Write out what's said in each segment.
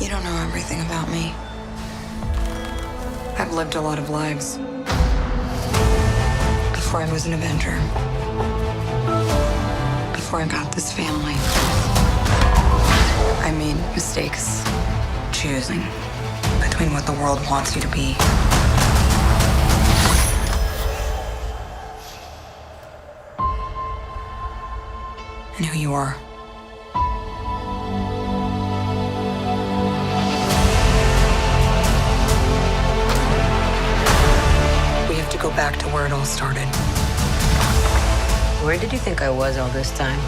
You don't know everything about me. I've lived a lot of lives. Before I was an Avenger. Before I got this family. I made mistakes choosing between what the world wants you to be and who you are. We have to go back to where it all started. Where did you think I was all this time?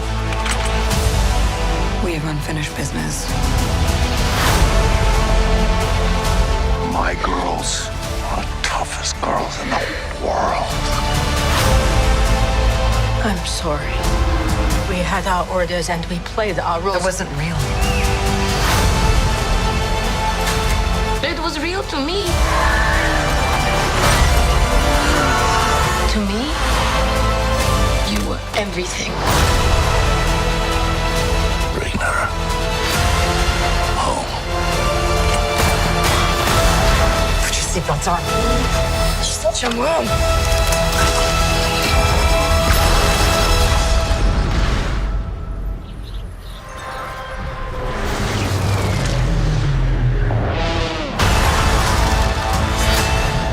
We have unfinished business. My girls are the toughest girls in the world. I'm sorry. We had our orders and we played our roles. It wasn't real. It was real to me. To me, you were everything. Bring her home. Put your seatbelts on. She's such a mom.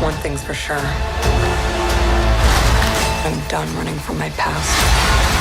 One thing's for sure. I'm done running from my past.